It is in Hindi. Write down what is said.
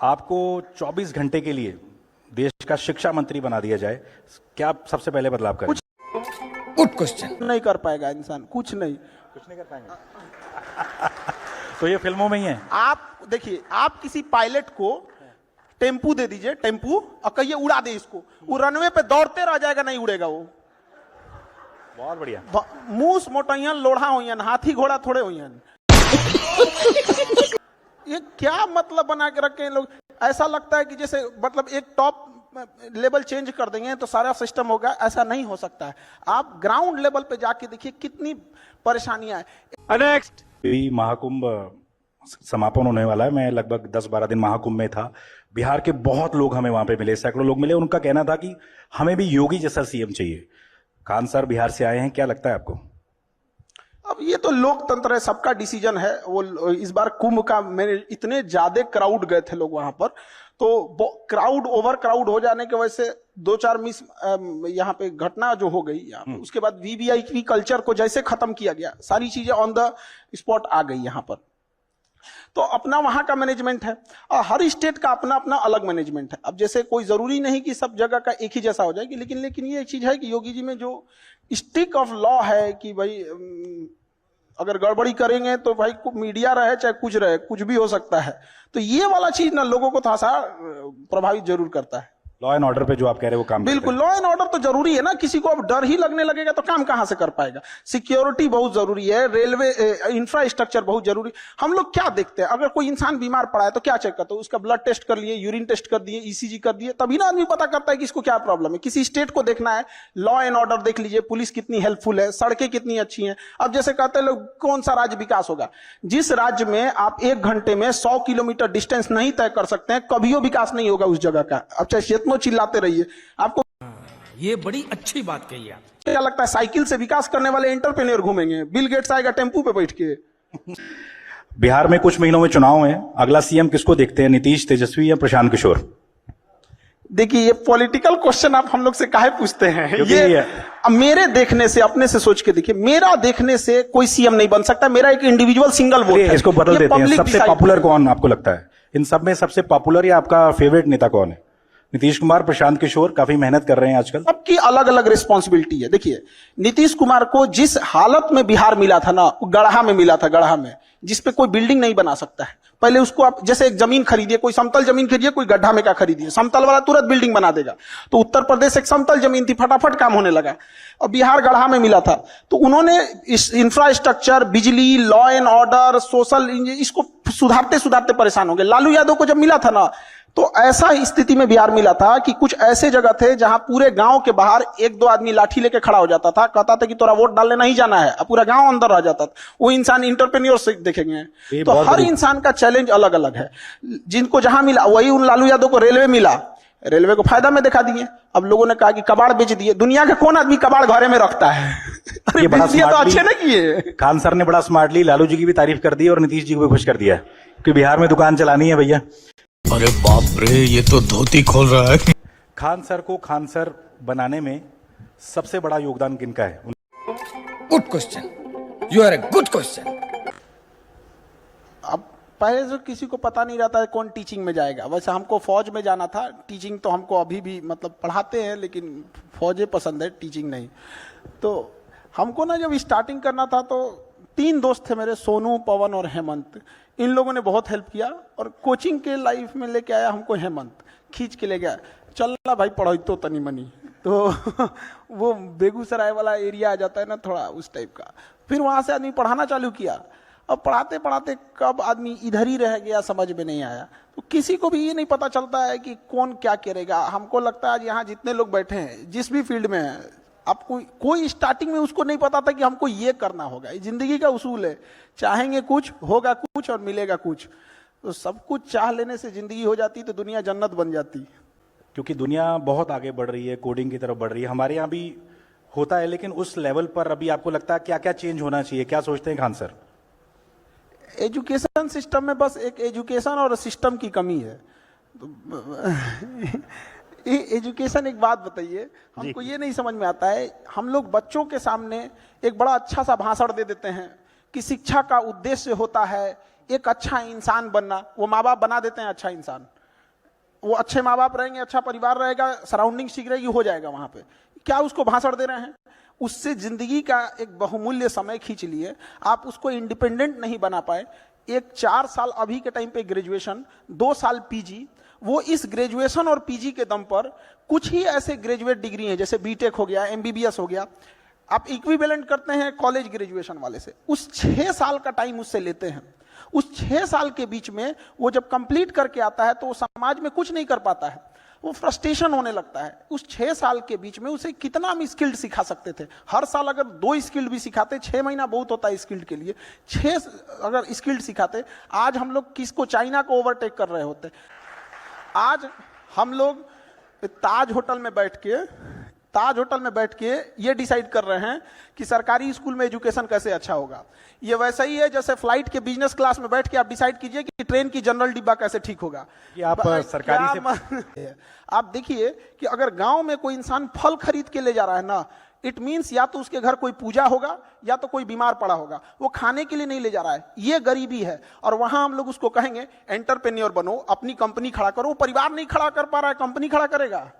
आपको 24 घंटे के लिए देश का शिक्षा मंत्री बना दिया जाए, क्या आप सबसे पहले बदलाव करें? Good question. नहीं कर पाएगा इंसान, कुछ नहीं कर पाएंगे। तो ये फिल्मों में ही है। आप देखिए, आप किसी पायलट को टेम्पू दे दीजिए, टेम्पू, और कहिए उड़ा दे इसको, वो रनवे पे दौड़ते रह जाएगा, नहीं उड़ेगा वो। बहुत बढ़िया। मूस मोटैयन लोढ़ा होयन, हाथी घोड़ा थोड़े होयन। ये क्या मतलब बना के रखे हैं लोग। ऐसा लगता है कि जैसे मतलब एक टॉप लेवल चेंज कर देंगे तो सारा सिस्टम होगा। ऐसा नहीं हो सकता है। आप ग्राउंड लेवल पे जाके देखिए कितनी परेशानियां हैं। नेक्स्ट। महाकुंभ समापन होने वाला है। मैं लगभग 10-12 दिन महाकुंभ में था। बिहार के बहुत लोग हमें वहां पे मिले, सैकड़ों लोग मिले। उनका कहना था कि हमें भी योगी जैसा सीएम चाहिए। खान सर बिहार से आए हैं, क्या लगता है आपको? अब ये तो लोकतंत्र है, सबका डिसीजन है। वो इस बार कुंभ का मैंने इतने ज्यादा क्राउड गए थे लोग वहां पर, तो क्राउड ओवर क्राउड हो जाने की वजह से 2-4 मिस यहाँ पे घटना जो हो गई यहाँ पे, उसके बाद वीवीआईपी कल्चर को जैसे खत्म किया गया, सारी चीजें ऑन द स्पॉट आ गई यहाँ पर। तो अपना वहां का मैनेजमेंट है और हर स्टेट का अपना अपना अलग मैनेजमेंट है। अब जैसे कोई जरूरी नहीं कि सब जगह का एक ही जैसा हो जाएगी, लेकिन ये एक चीज है कि योगी जी में जो स्टिक ऑफ लॉ है कि भाई अगर गड़बड़ी करेंगे तो भाई मीडिया रहे चाहे कुछ रहे, कुछ भी हो सकता है। तो ये वाला चीज ना लोगों को थोड़ा सा प्रभावित जरूर करता है। लॉ एंड ऑर्डर पे जो आप कह रहे हैं वो काम बिल्कुल, लॉ एंड ऑर्डर तो जरूरी है ना। किसी को अब डर ही लगने लगेगा तो काम कहां से कर पाएगा। सिक्योरिटी बहुत जरूरी है, रेलवे इंफ्रास्ट्रक्चर बहुत जरूरी। हम लोग क्या देखते हैं, अगर कोई इंसान बीमार पड़ा है तो क्या चेक करते हैं? उसका ब्लड टेस्ट कर लिए, यूरिन टेस्ट कर दिए, ईसीजी कर दिए, तभी ना आदमी पता करता है कि इसको क्या प्रॉब्लम है। किसी स्टेट को देखना है, लॉ एंड ऑर्डर देख लीजिए, पुलिस कितनी हेल्पफुल है, सड़कें कितनी अच्छी हैं। अब जैसे कहते हैं लोग कौन सा राज्य विकास होगा, जिस राज्य में आप 1 घंटे में 100 किलोमीटर डिस्टेंस नहीं तय कर सकते हैं, कभी विकास नहीं होगा उस जगह का। अब चाहे जितना चिल्लाते रहिए, आपको ये बड़ी अच्छी बात कही आप। क्या लगता है साइकिल से विकास करने वाले एंटरप्रेन्योर घूमेंगे? बिल गेट्स आएगा टेम्पू पे बैठ के। बिहार में कुछ महीनों में चुनाव है, अगला सीएम किसको देखते हैं, नीतीश, तेजस्वी या प्रशांत किशोर? देखिए, ये पॉलिटिकल क्वेश्चन आप हम लोग से काहे पूछते हैं? ये अब मेरे देखने से, अपने से सोच के देखिए, मेरा देखने से कोई सीएम नहीं बन सकता। मेरा एक इंडिविजुअल सिंगल वोट है। इसको बदल देते हैं। सबसे पॉपुलर कौन आपको लगता है इन सब में? सबसे पॉपुलर या आपका फेवरेट नेता कौन है? नीतीश कुमार, प्रशांत किशोर काफी मेहनत कर रहे हैं आजकल। सबकी अलग अलग रिस्पॉन्सिबिलिटी है। देखिए, नीतीश कुमार को जिस हालत में बिहार मिला था ना, वो गढ़ा में मिला था, गढ़ा में, जिसपे कोई बिल्डिंग नहीं बना सकता है। पहले उसको आप जैसे एक जमीन खरीदिए, कोई समतल जमीन खरीदिए, कोई गड्ढा में का खरीदिए, समतल वाला तुरंत बिल्डिंग बना देगा। तो उत्तर प्रदेश एक समतल जमीन थी, फटाफट काम होने लगा। और बिहार गढ़ा में मिला था, तो उन्होंने इस इंफ्रास्ट्रक्चर, बिजली, लॉ एंड ऑर्डर, सोशल, इसको सुधारते सुधारते परेशान हो गए। लालू यादव को जब मिला था ना, तो ऐसा स्थिति में बिहार मिला था कि कुछ ऐसे जगह थे जहां पूरे गांव के बाहर 1-2 आदमी लाठी लेके खड़ा हो जाता था, कहता था कि तोरा वोट डालने नहीं जाना है, अब पूरा गांव अंदर रह जाता था। वो इंसान इंटरप्रेन्योर से देखेंगे तो हर इंसान का चैलेंज अलग अलग है। जिनको जहां मिला, वही उन लालू यादव को रेलवे मिला, रेलवे को फायदा में दिखा दिए। अब लोगों ने कहा कि कबाड़ बेच दिए। दुनिया का कौन आदमी कबाड़ घरे में रखता है? ये बड़ा तो अच्छे ना किए। खान सर ने बड़ा स्मार्टली लालू जी की भी तारीफ कर दी और नीतीश जी को भी खुश कर दिया कि बिहार में दुकान चलानी है भैया। अरे बाप रे, ये तो धोती खोल रहा है। खान सर को खान सर बनाने में सबसे बड़ा योगदान किनका है? Good question, you are a good question. अब पहले से किसी को पता नहीं रहता है कौन टीचिंग में जाएगा। वैसे हमको फौज में जाना था, टीचिंग तो हमको अभी भी मतलब पढ़ाते हैं, लेकिन फौजें पसंद है, टीचिंग नहीं। तो हमको ना जब स्टार्टिंग करना था तो 3 दोस्त थे मेरे, सोनू, पवन और हेमंत। इन लोगों ने बहुत हेल्प किया और कोचिंग के लाइफ में लेके आया हमको हेमंत, खींच के ले गया, चलना भाई पढ़ो तो तनी मनी। तो वो बेगूसराय वाला एरिया आ जाता है ना थोड़ा, उस टाइप का। फिर वहां से आदमी पढ़ाना चालू किया। अब पढ़ाते पढ़ाते कब आदमी इधर ही रह गया समझ में नहीं आया। तो किसी को भी ये नहीं पता चलता है कि कौन क्या करेगा। हमको लगता है यहाँ जितने लोग बैठे हैं, जिस भी फील्ड में है, आपको कोई स्टार्टिंग में उसको नहीं पता था कि हमको ये करना होगा। ये जिंदगी का उसूल है, चाहेंगे कुछ, होगा कुछ और मिलेगा कुछ। तो सब कुछ चाह लेने से जिंदगी हो जाती तो दुनिया जन्नत बन जाती। क्योंकि दुनिया बहुत आगे बढ़ रही है, कोडिंग की तरफ बढ़ रही है। हमारे यहाँ भी होता है, लेकिन उस लेवल पर अभी आपको लगता है क्या क्या चेंज होना चाहिए? क्या सोचते हैं खान सर? एजुकेशन सिस्टम में बस एक एजुकेशन और सिस्टम की कमी है। एजुकेशन, एक बात बताइए, हमको ये नहीं समझ में आता है, हम लोग बच्चों के सामने एक बड़ा अच्छा सा भाषण दे देते हैं कि शिक्षा का उद्देश्य होता है एक अच्छा इंसान बनना। वो माँ बाप बना देते हैं अच्छा इंसान, वो अच्छे माँ बाप रहेंगे, अच्छा परिवार रहेगा, सराउंडिंग ठीक रहेगी, हो जाएगा वहां पे। क्या उसको भाषण दे रहे हैं? उससे जिंदगी का एक बहुमूल्य समय खींच लिए, आप उसको इंडिपेंडेंट नहीं बना पाए। एक 4 साल अभी के टाइम पे ग्रेजुएशन, 2 साल पीजी, वो इस ग्रेजुएशन और पीजी के दम पर कुछ ही ऐसे ग्रेजुएट डिग्री हैं, जैसे बीटेक हो गया, एमबीबीएस हो गया, आप इक्विवेलेंट करते हैं कॉलेज ग्रेजुएशन वाले से, उस 6 साल का टाइम उससे लेते हैं। उस 6 साल के बीच में वो जब कंप्लीट करके आता है तो वो समाज में कुछ नहीं कर पाता है, वो फ्रस्ट्रेशन होने लगता है। उस 6 साल के बीच में उसे कितना हम स्किल्ड सिखा सकते थे? हर साल अगर 2 स्किल्ड भी सिखाते, 6 महीना बहुत होता है स्किल्ड के लिए, 6 अगर स्किल्ड सिखाते, आज हम लोग किसको, चाइना को ओवरटेक कर रहे होते। आज हम लोग ताज होटल में बैठ के ये डिसाइड कर रहे हैं कि सरकारी स्कूल में एजुकेशन कैसे अच्छा होगा। ये वैसा ही है जैसे फ्लाइट के बिजनेस क्लास में बैठ के आप डिसाइड कीजिए कि ट्रेन की जनरल डिब्बा कैसे ठीक होगा। कि आप सरकारी से आप देखिए कि अगर गांव में कोई इंसान फल खरीद के ले जा रहा है ना, इट मीन्स या तो उसके घर कोई पूजा होगा या तो कोई बीमार पड़ा होगा, वो खाने के लिए नहीं ले जा रहा है, ये गरीबी है। और वहां हम लोग उसको कहेंगे एंटरप्रेन्योर बनो, अपनी कंपनी खड़ा करो, वो परिवार नहीं खड़ा कर पा रहा है, कंपनी खड़ा करेगा।